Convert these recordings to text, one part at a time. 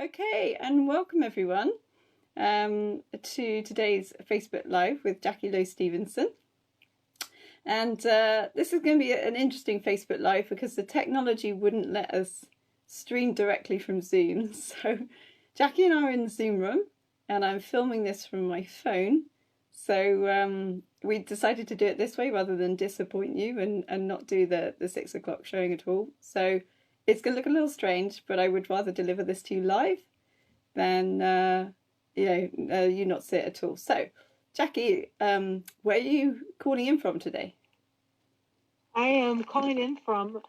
Okay, and welcome everyone to today's Facebook Live with Jackie Lowe Stevenson. And this is going to be an interesting Facebook Live because the technology wouldn't let us stream directly from Zoom. So Jackie and I are in the Zoom room and I'm filming this from my phone. So we decided to do it this way rather than disappoint you and not do the 6 o'clock showing at all. So it's going to look a little strange, but I would rather deliver this to you live than you not see it at all. So, Jackie, where are you calling in from today? I am calling in from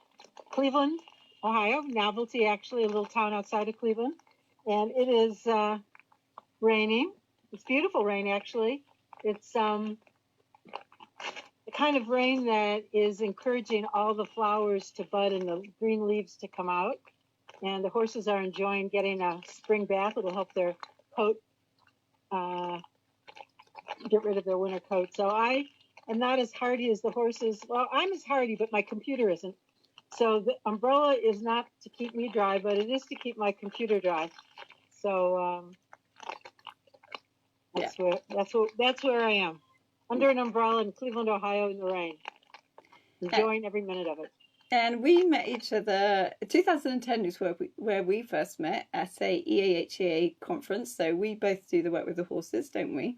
Cleveland, Ohio. Novelty, actually, a little town outside of Cleveland, and it is raining. It's beautiful rain, actually. It's the kind of rain that is encouraging all the flowers to bud and the green leaves to come out. And the horses are enjoying getting a spring bath. It'll help their coat get rid of their winter coat. So I am not as hardy as the horses. Well, I'm as hardy, but my computer isn't. So the umbrella is not to keep me dry, but it is to keep my computer dry. So that's where I am, under an umbrella in Cleveland, Ohio, in the rain, enjoying every minute of it. And we met each other. 2010 is where we first met at a EAHEA conference. So we both do the work with the horses, don't we?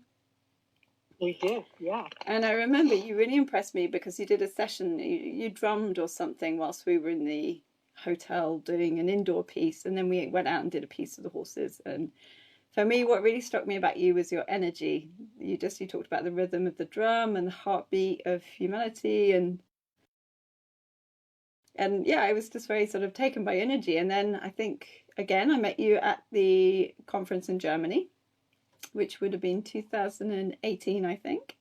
We do, yeah. And I remember you really impressed me because you did a session. You drummed or something whilst we were in the hotel doing an indoor piece, and then we went out and did a piece of the horses. And for me, what really struck me about you was your energy. You talked about the rhythm of the drum and the heartbeat of humanity, and yeah, I was just very sort of taken by energy. And then I think, again, I met you at the conference in Germany, which would have been 2018, I think.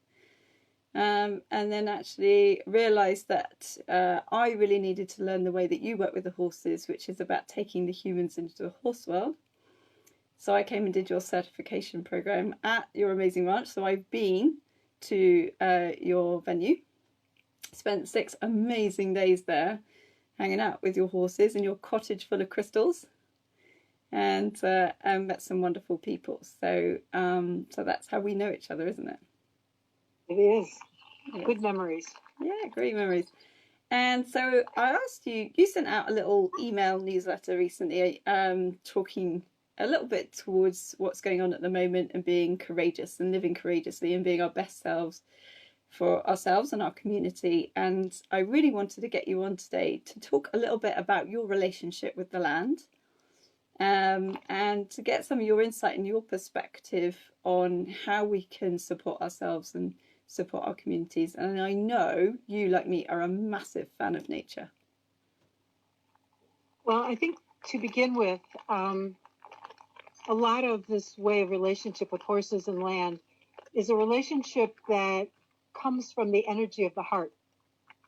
And then actually realized that I really needed to learn the way that you work with the horses, which is about taking the humans into the horse world. So I came and did your certification program at your amazing ranch. So I've been to your venue, spent 6 amazing days there, hanging out with your horses in your cottage full of crystals, and met some wonderful people. So that's how we know each other, isn't it? It is. Yes. Good memories. Yeah, great memories. And so I asked you, you sent out a little email newsletter recently talking a little bit towards what's going on at the moment and being courageous and living courageously and being our best selves for ourselves and our community. And I really wanted to get you on today to talk a little bit about your relationship with the land, and to get some of your insight and your perspective on how we can support ourselves and support our communities. And I know you, like me, are a massive fan of nature. Well, I think to begin with, a lot of this way of relationship with horses and land is a relationship that comes from the energy of the heart,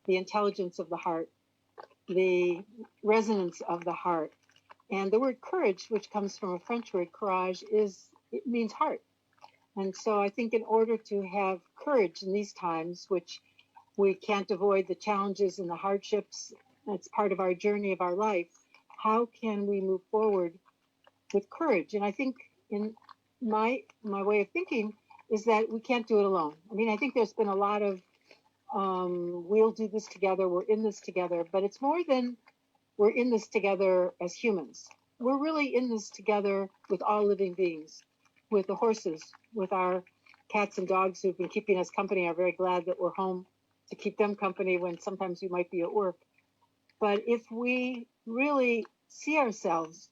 the intelligence of the heart, the resonance of the heart. And the word courage, which comes from a French word, courage, it means heart. And so I think in order to have courage in these times, which we can't avoid the challenges and the hardships, that's part of our journey of our life, how can we move forward with courage? And I think in my way of thinking is that we can't do it alone. I mean, I think there's been a lot of, we'll do this together, we're in this together, but it's more than we're in this together as humans. We're really in this together with all living beings, with the horses, with our cats and dogs who've been keeping us company. I'm very glad that we're home to keep them company when sometimes we might be at work. But if we really see ourselves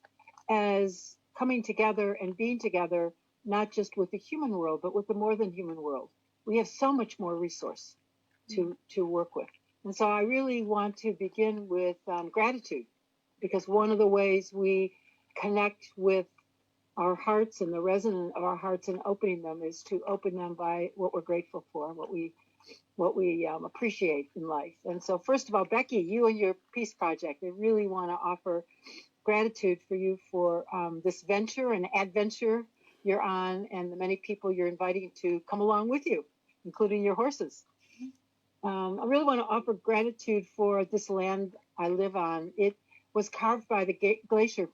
as coming together and being together, not just with the human world, but with the more than human world, we have so much more resource to work with. And so I really want to begin with gratitude, because one of the ways we connect with our hearts and the resonance of our hearts and opening them is to open them by what we're grateful for, what we appreciate in life. And so first of all, Becky, you and your Peace Project, I really want to offer gratitude for you for this venture and adventure you're on, and the many people you're inviting to come along with you, including your horses. I really want to offer gratitude for this land I live on. It was carved by the glacier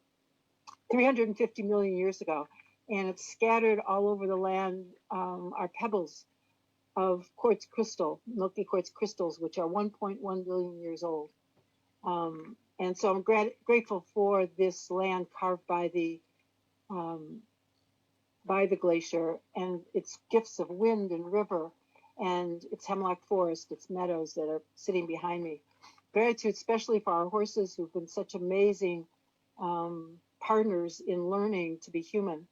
350 million years ago. And it's scattered all over the land are pebbles of quartz crystal, milky quartz crystals, which are 1.1 billion years old. And so I'm grateful for this land carved by the glacier and its gifts of wind and river and its hemlock forest, its meadows that are sitting behind me. Gratitude, especially for our horses who've been such amazing partners in learning to be human.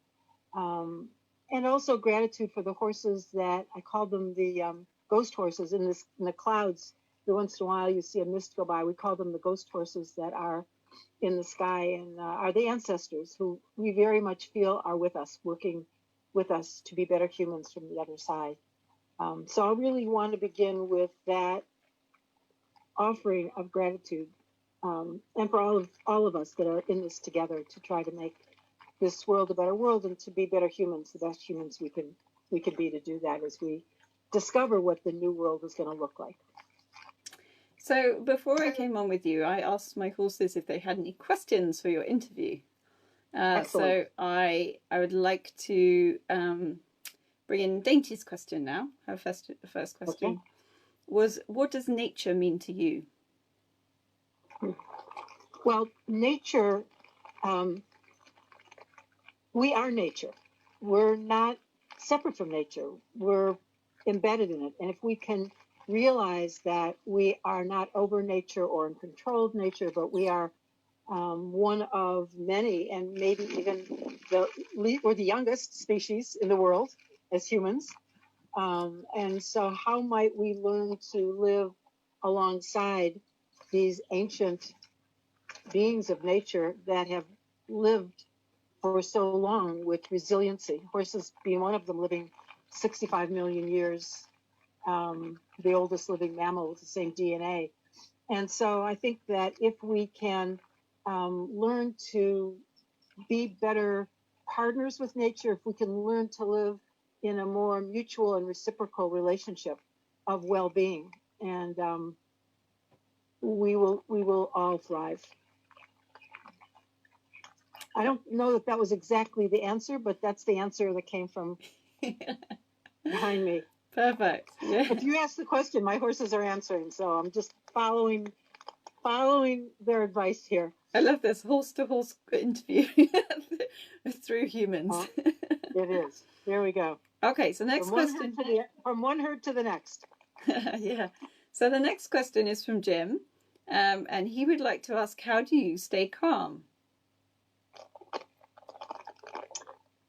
And also gratitude for the horses that I call them the ghost horses in the clouds. Every once in a while you see a mist go by. We call them the ghost horses that are in the sky and are the ancestors who we very much feel are with us, working with us to be better humans from the other side. So I really want to begin with that offering of gratitude, and for all of us that are in this together to try to make this world a better world and to be better humans, the best humans we can be to do that as we discover what the new world is going to look like. So before I came on with you, I asked my horses if they had any questions for your interview. So I would like to bring in Dainty's question now. Her first question was, what does nature mean to you? Well, nature, we are nature. We're not separate from nature. We're embedded in it. And if we can realize that we are not over nature or in control of nature, but we are one of many, and maybe even we're the youngest species in the world as humans. And so how might we learn to live alongside these ancient beings of nature that have lived for so long with resiliency? Horses being one of them, living 65 million years, the oldest living mammal with the same DNA. And so I think that if we can learn to be better partners with nature, if we can learn to live in a more mutual and reciprocal relationship of well-being, and we will all thrive. I don't know that was exactly the answer, but that's the answer that came from behind me. Perfect. Yeah. If you ask the question, my horses are answering, so I'm just following their advice here. I love this horse-to-horse interview through humans. It is. There we go. Okay, so next question. From one herd to the next. Yeah. So the next question is from Jim, and he would like to ask, how do you stay calm?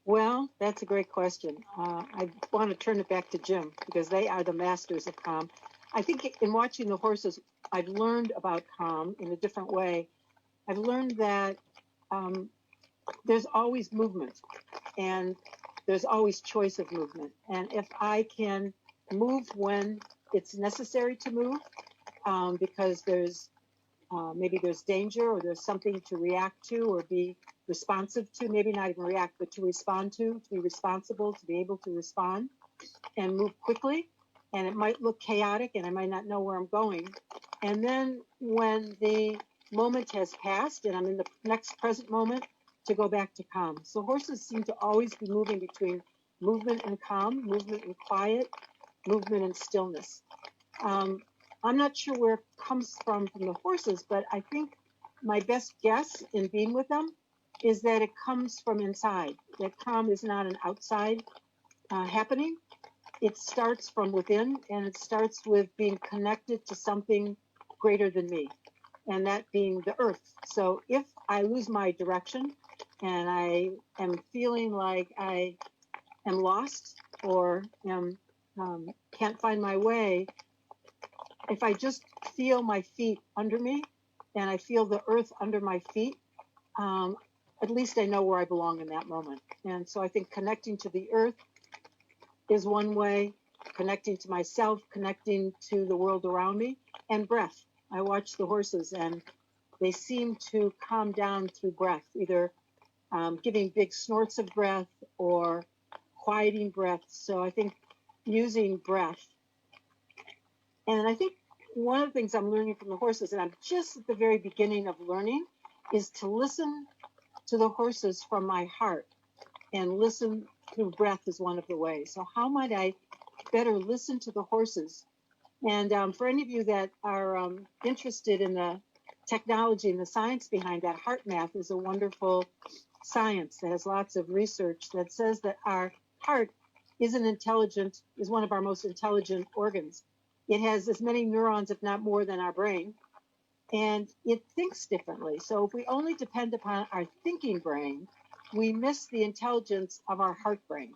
Well, that's a great question. I want to turn it back to Jim because they are the masters of calm. I think in watching the horses, I've learned about calm in a different way. I've learned that there's always movement and there's always choice of movement. And if I can move when it's necessary to move, because maybe there's danger or there's something to react to or be responsive to, maybe not even react, but to respond to be responsible, to be able to respond and move quickly. And it might look chaotic and I might not know where I'm going. And then when the moment has passed and I'm in the next present moment, to go back to calm. So horses seem to always be moving between movement and calm, movement and quiet, movement and stillness. I'm not sure where it comes from the horses, but I think my best guess in being with them is that it comes from inside. That calm is not an outside happening. It starts from within, and it starts with being connected to something greater than me, and that being the earth. So if I lose my direction and I am feeling like I am lost or can't find my way, if I just feel my feet under me and I feel the earth under my feet, at least I know where I belong in that moment. And so I think connecting to the earth is one way, connecting to myself, connecting to the world around me, and breath. I watch the horses and they seem to calm down through breath, either giving big snorts of breath or quieting breath. So I think using breath. And I think one of the things I'm learning from the horses, and I'm just at the very beginning of learning, is to listen to the horses from my heart and listen through breath is one of the ways. So how might I better listen to the horses? And for any of you that are interested in the technology and the science behind that, heart math is a wonderful science that has lots of research that says that our heart is one of our most intelligent organs. It has as many neurons, if not more, than our brain, and it thinks differently. So if we only depend upon our thinking brain, we miss the intelligence of our heart brain.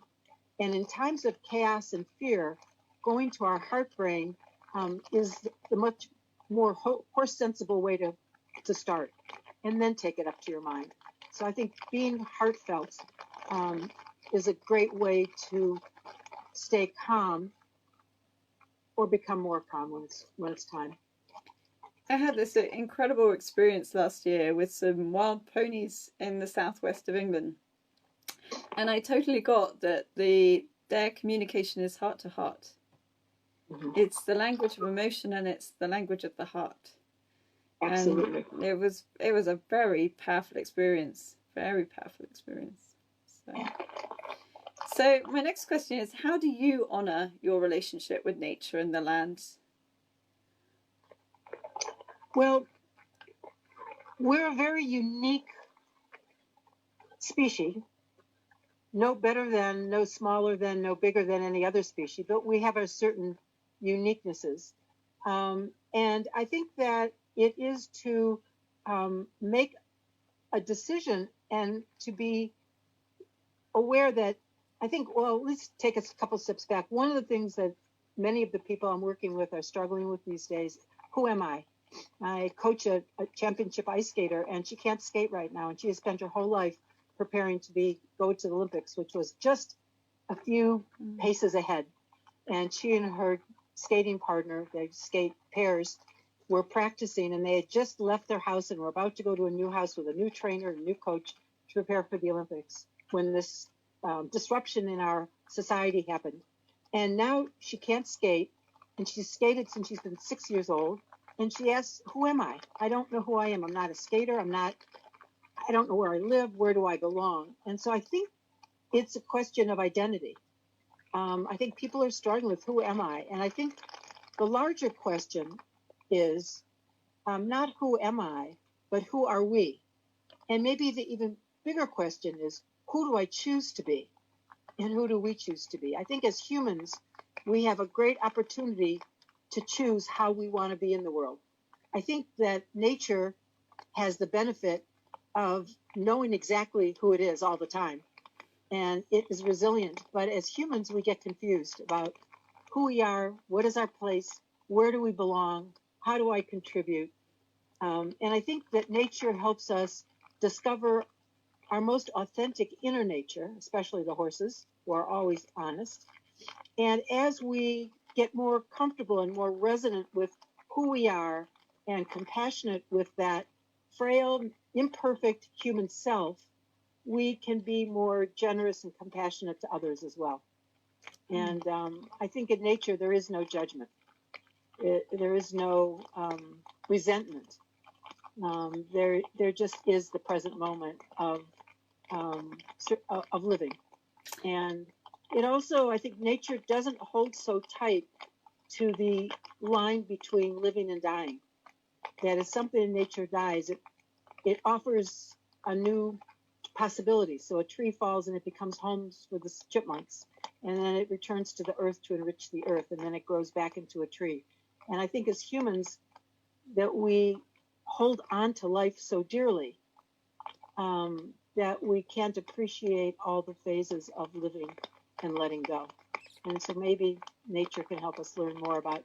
And in times of chaos and fear, going to our heart brain is the much more horse sensible way to start, and then take it up to your mind. So I think being heartfelt is a great way to stay calm or become more calm when it's time. I had this incredible experience last year with some wild ponies in the southwest of England. And I totally got that their communication is heart to heart. Mm-hmm. It's the language of emotion, and it's the language of the heart. Absolutely. And it was a very powerful experience. Very powerful experience. So my next question is, how do you honor your relationship with nature and the land? Well, we're a very unique species. No better than, no smaller than, no bigger than any other species, but we have our certain uniquenesses. And I think that it is to make a decision and to be aware that, I think, well, let's take a couple steps back. One of the things that many of the people I'm working with are struggling with these days, who am I? I coach a championship ice skater, and she can't skate right now, and she has spent her whole life preparing to go to the Olympics, which was just a few paces ahead. And she and her skating partner, they skate pairs, were practicing, and they had just left their house and were about to go to a new house with a new trainer and a new coach to prepare for the Olympics when this disruption in our society happened. And now she can't skate, and she's skated since she's been 6 years old. And she asks, who am I? I don't know who I am. I'm not a skater. I don't know where I live. Where do I belong? And so I think it's a question of identity. I think people are struggling with who am I? And I think the larger question is not who am I, but who are we? And maybe the even bigger question is, who do I choose to be? And who do we choose to be? I think as humans, we have a great opportunity to choose how we want to be in the world. I think that nature has the benefit of knowing exactly who it is all the time, and it is resilient. But as humans, we get confused about who we are, what is our place, where do we belong, how do I contribute? And I think that nature helps us discover our most authentic inner nature, especially the horses, who are always honest. And as we get more comfortable and more resonant with who we are and compassionate with that frail, imperfect human self, we can be more generous and compassionate to others as well. And I think in nature, there is no judgment. There is no resentment. There just is the present moment of living. And it also, I think nature doesn't hold so tight to the line between living and dying. That if something in nature dies, it offers a new possibility. So a tree falls and it becomes homes for the chipmunks, and then it returns to the earth to enrich the earth, and then it grows back into a tree. And I think as humans that we hold on to life so dearly that we can't appreciate all the phases of living and letting go. And so maybe nature can help us learn more about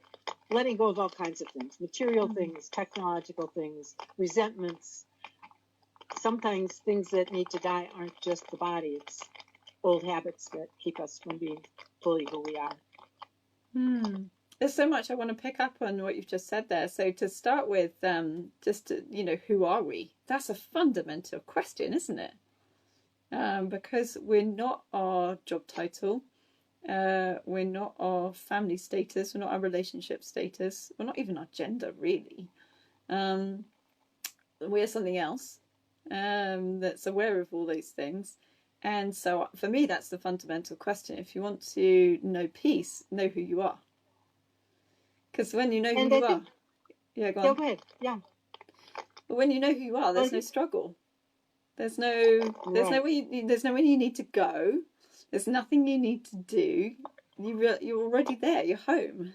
letting go of all kinds of things, material things, technological things, resentments. Sometimes things that need to die aren't just the body, it's old habits that keep us from being fully who we are. There's so much I want to pick up on what you've just said there. So to start with, who are we? That's a fundamental question, isn't it? Because we're not our job title. We're not our family status. We're not our relationship status. We're not even our gender, really. We're something else. that's aware of all those things. And so for me, that's the fundamental question. If you want to know peace, know who you are. Because when you know who you are, yeah, go on. Go ahead. Yeah. But when you know who you are, there's no struggle. There's nowhere you need to go. There's nothing you need to do. You're already there. You're home.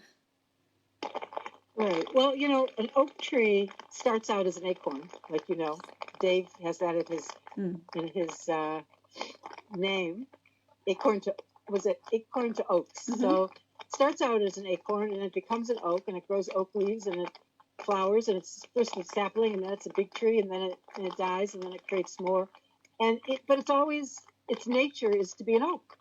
Right. Well, you know, an oak tree starts out as an acorn, like, you know, Dave has that in his name. Acorn to oaks. Mm-hmm. So it starts out as an acorn, and it becomes an oak, and it grows oak leaves, and it flowers, and it's first a sapling, and then it's a big tree, and then it dies, and then it creates more. But it's always, its nature is to be an oak,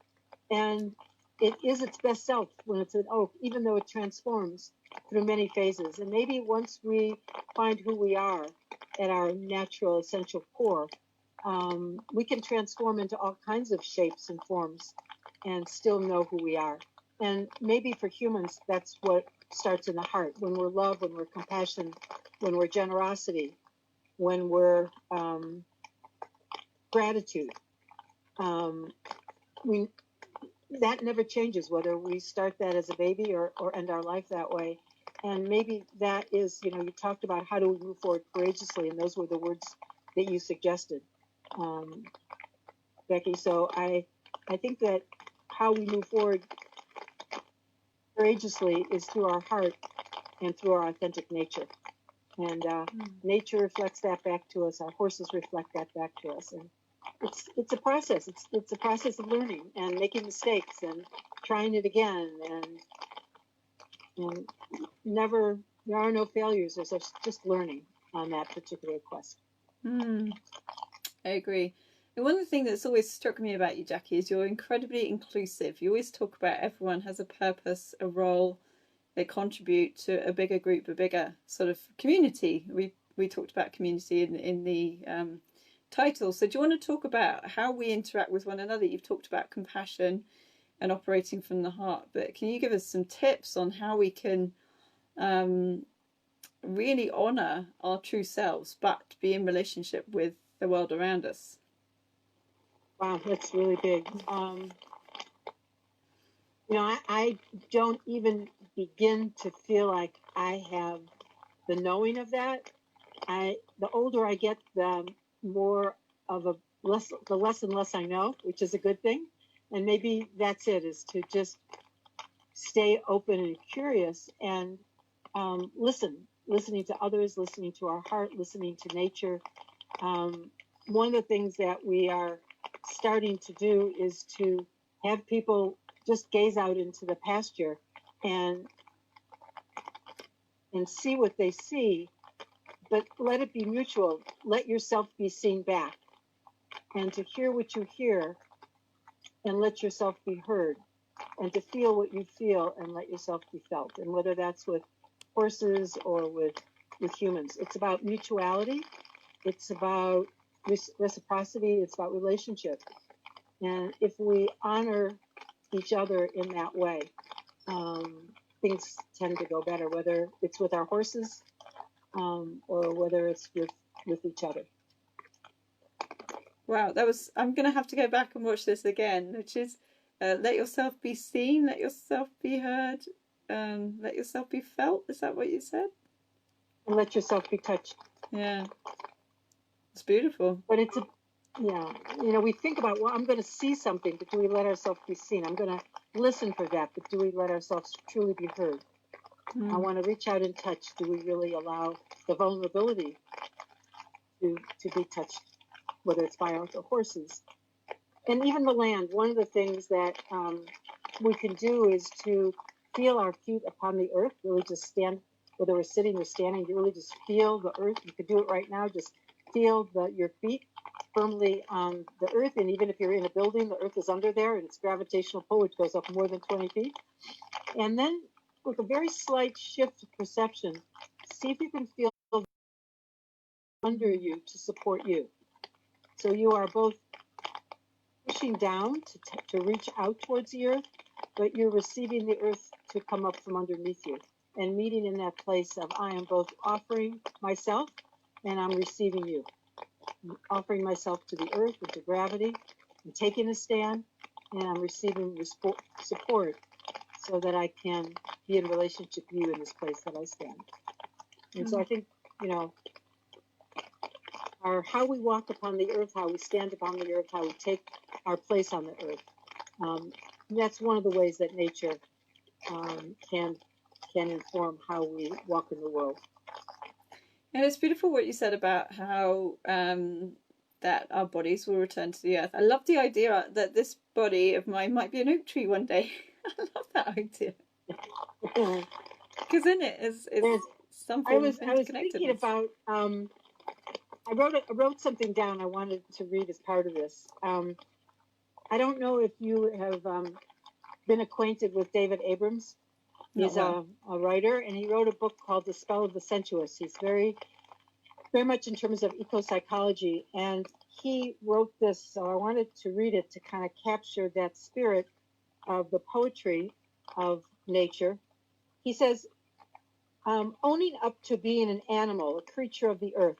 and it is its best self when it's an oak, even though it transforms through many phases. And maybe once we find who we are at our natural essential core, we can transform into all kinds of shapes and forms and still know who we are. And maybe for humans, that's what starts in the heart. When we're love, when we're compassion, when we're generosity, when we're gratitude. That never changes, whether we start that as a baby or end our life that way. And maybe that is, you know, you talked about how do we move forward courageously, and those were the words that you suggested, Becky. So I think that how we move forward courageously is through our heart and through our authentic nature. And nature reflects that back to us. Our horses reflect that back to us. And it's a process. It's a process of learning and making mistakes and trying it again. And never, there are no failures. There's just learning on that particular quest. I agree. And one of the things that's always struck me about you, Jackie, is you're incredibly inclusive. You always talk about everyone has a purpose, a role. They contribute to a bigger group, a bigger sort of community. We talked about community in the title. So do you want to talk about how we interact with one another? You've talked about compassion and operating from the heart, but can you give us some tips on how we can really honour our true selves, but be in relationship with the world around us? Wow, that's really big. You know, I don't even begin to feel like I have the knowing of that. The older I get, the more of the less and less I know, which is a good thing. And maybe that's it, is to just stay open and curious and listening to others, listening to our heart, listening to nature. One of the things that we are starting to do is to have people just gaze out into the pasture and see what they see, but let it be mutual. Let yourself be seen back, and to hear what you hear and let yourself be heard, and to feel what you feel and let yourself be felt. And whether that's with horses or with humans, it's about mutuality, it's about reciprocity, it's about relationship. And if we honor each other in that way, things tend to go better, whether it's with our horses or whether it's with each other. Wow, I'm going to have to go back and watch this again, which is let yourself be seen, let yourself be heard, let yourself be felt. Is that what you said? And let yourself be touched. Yeah. It's beautiful. But yeah, you know, we think about, well, I'm going to see something, but do we let ourselves be seen? I'm going to listen for that, but do we let ourselves truly be heard? I want to reach out and touch. Do we really allow the vulnerability to be touched, whether it's by our horses? And even the land, one of the things that we can do is to feel our feet upon the earth, really just stand, whether we're sitting or standing, you really just feel the earth. You could do it right now, just feel your feet firmly on the earth. And even if you're in a building, the earth is under there, and it's gravitational pull, which goes up more than 20 feet. And then with a very slight shift of perception, see if you can feel under you to support you. So you are both pushing down to reach out towards the earth, but you're receiving the earth to come up from underneath you, and meeting in that place of I am both offering myself and I'm receiving you. offering myself to the earth and to gravity and taking a stand, and I'm receiving support so that I can be in relationship to you in this place that I stand. And so I think, you know, how we walk upon the earth, how we stand upon the earth, how we take our place on the earth. That's one of the ways that nature can inform how we walk in the world. And it's beautiful what you said about how that our bodies will return to the earth. I love the idea that this body of mine might be an oak tree one day. I love that idea. Because in it is some form of interconnectedness. I was thinking about, I wrote something down I wanted to read as part of this. I don't know if you have been acquainted with David Abrams. He's a writer, and he wrote a book called The Spell of the Sensuous. He's very, very much in terms of eco-psychology, and he wrote this, so I wanted to read it to kind of capture that spirit of the poetry of nature. He says, owning up to being an animal, a creature of the earth,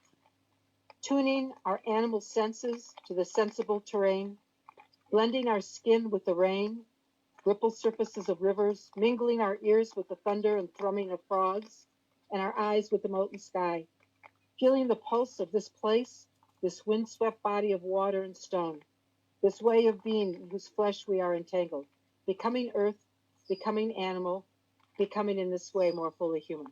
tuning our animal senses to the sensible terrain, blending our skin with the rain, rippled surfaces of rivers, mingling our ears with the thunder and thrumming of frogs, and our eyes with the molten sky, feeling the pulse of this place, this windswept body of water and stone, this way of being in whose flesh we are entangled, becoming earth, becoming animal, becoming in this way more fully human.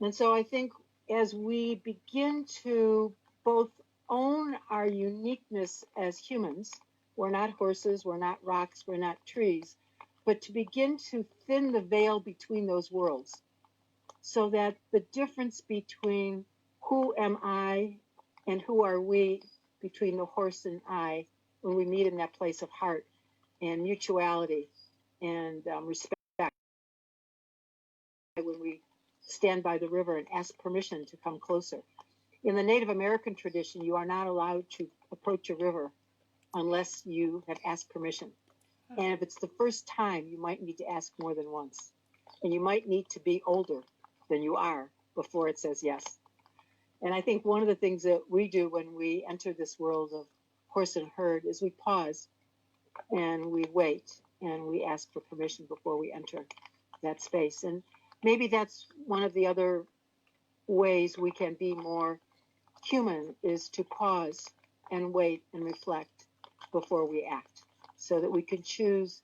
And so I think as we begin to both own our uniqueness as humans, we're not horses, we're not rocks, we're not trees, but to begin to thin the veil between those worlds so that the difference between who am I and who are we, between the horse and I, when we meet in that place of heart and mutuality and respect, when we stand by the river and ask permission to come closer. In the Native American tradition, you are not allowed to approach a river unless you have asked permission. And if it's the first time, you might need to ask more than once. And you might need to be older than you are before it says yes. And I think one of the things that we do when we enter this world of horse and herd is we pause and we wait and we ask for permission before we enter that space. And maybe that's one of the other ways we can be more human, is to pause and wait and reflect before we act, so that we can choose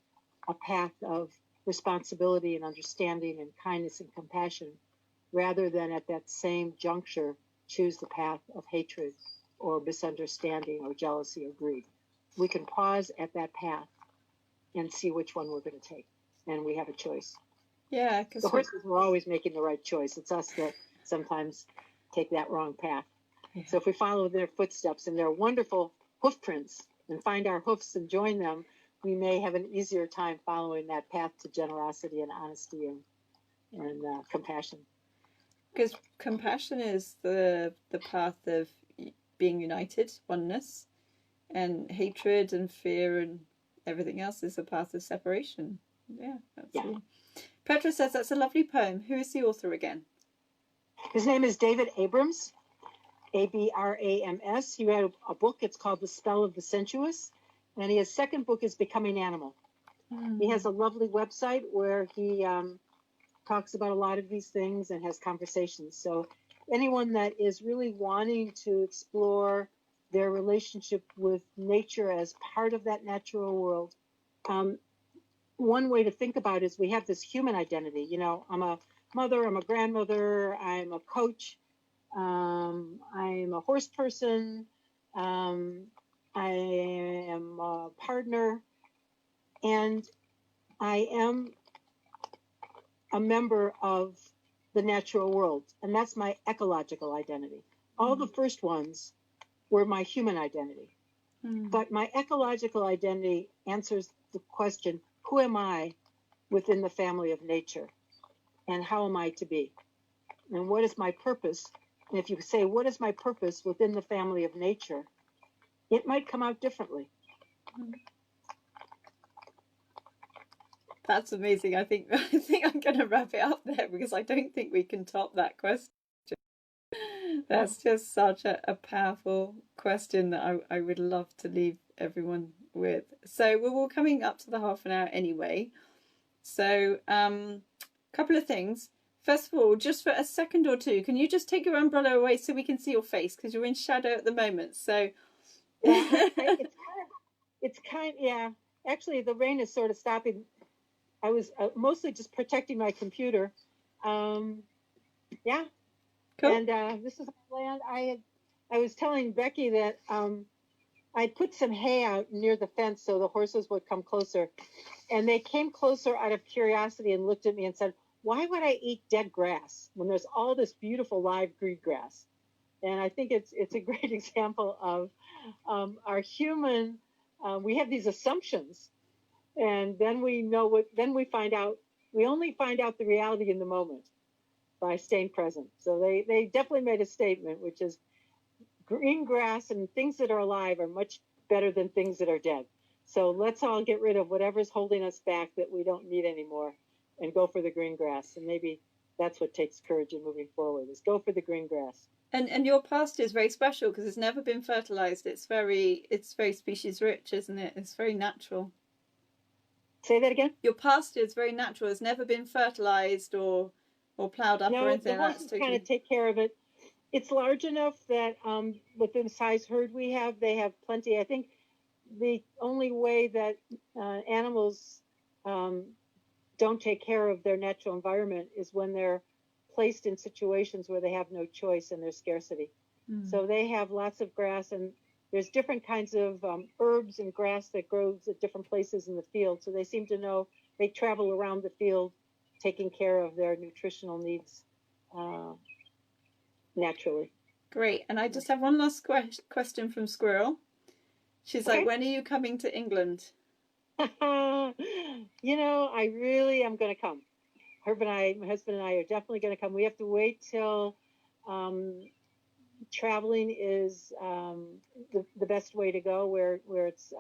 a path of responsibility and understanding and kindness and compassion, rather than at that same juncture choose the path of hatred or misunderstanding or jealousy or greed. We can pause at that path and see which one we're going to take, and we have a choice. Yeah, because the horses are always making the right choice. It's us that sometimes take that wrong path. Yeah. So if we follow their footsteps and their wonderful hoof prints and find our hoofs and join them, we may have an easier time following that path to generosity and honesty and compassion. Because compassion is the path of being united, oneness, and hatred and fear and everything else is a path of separation. Yeah, absolutely. Yeah. Petra says that's a lovely poem. Who is the author again? His name is David Abrams, Abrams. He wrote a book. It's called The Spell of the Sensuous. And his second book is Becoming Animal. He has a lovely website where he talks about a lot of these things and has conversations. So anyone that is really wanting to explore their relationship with nature as part of that natural world, one way to think about it is we have this human identity. You know, I'm a mother, I'm a grandmother, I'm a coach, I'm a horse person, I am a partner, and I am a member of the natural world, and that's my ecological identity. All the first ones were my human identity. But my ecological identity answers the question, who am I within the family of nature? And how am I to be? And what is my purpose? And if you say, what is my purpose within the family of nature? It might come out differently. That's amazing. I think I'm going to wrap it up there because I don't think we can top that question. That's just such a powerful question that I would love to leave everyone with. So we're all coming up to the half an hour anyway. So couple of things. First of all, just for a second or two, can you just take your umbrella away so we can see your face, because you're in shadow at the moment. So yeah, yeah. Actually, the rain is sort of stopping. I was mostly just protecting my computer. Yeah. Cool. And this is land. I was telling Becky that I put some hay out near the fence so the horses would come closer. And they came closer out of curiosity and looked at me and said, "Why would I eat dead grass when there's all this beautiful live green grass?" And I think it's a great example of our human. We have these assumptions, and then we know what. Then we find out. We only find out the reality in the moment by staying present. So they definitely made a statement, which is green grass and things that are alive are much better than things that are dead. So let's all get rid of whatever's holding us back that we don't need anymore and go for the green grass. And maybe that's what takes courage in moving forward, is go for the green grass. And your pasture is very special because it's never been fertilized. It's very species rich, isn't it? It's very natural. Say that again? Your pasture is very natural. It's never been fertilized or plowed up or anything. No, the horses kind of take care of it. It's large enough that with the size herd we have, they have plenty. I think the only way that animals don't take care of their natural environment is when they're placed in situations where they have no choice and there's scarcity. So they have lots of grass, and there's different kinds of herbs and grass that grows at different places in the field. So they seem to know, they travel around the field taking care of their nutritional needs naturally. Great. And I just have one last question from Squirrel. She's like, when are you coming to England? You know, I really am going to come. Herb and I, my husband and I, are definitely going to come. We have to wait till traveling is the best way to go, where it's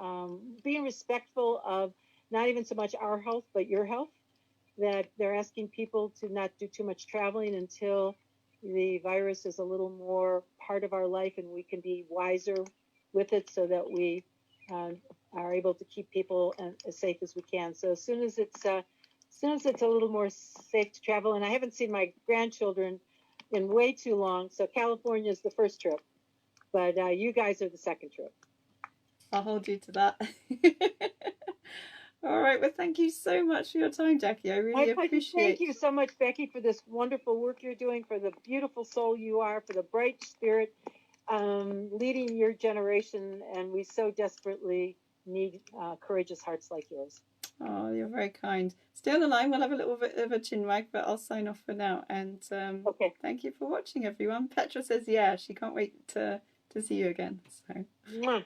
being respectful of not even so much our health, but your health, that they're asking people to not do too much traveling until the virus is a little more part of our life and we can be wiser with it, so that we are able to keep people as safe as we can. So as soon as it's a little more safe to travel, and I haven't seen my grandchildren in way too long, so California is the first trip, but you guys are the second trip. I'll hold you to that. All right, well, thank you so much for your time, Jackie. I really appreciate it. Thank you so much, Becky, for this wonderful work you're doing, for the beautiful soul you are, for the bright spirit leading your generation, and we so desperately need courageous hearts like yours. Oh, you're very kind. Stay on the line. We'll have a little bit of a chin wag, but I'll sign off for now. And okay. Thank you for watching, everyone. Petra says, yeah, she can't wait to see you again. So. Mwah.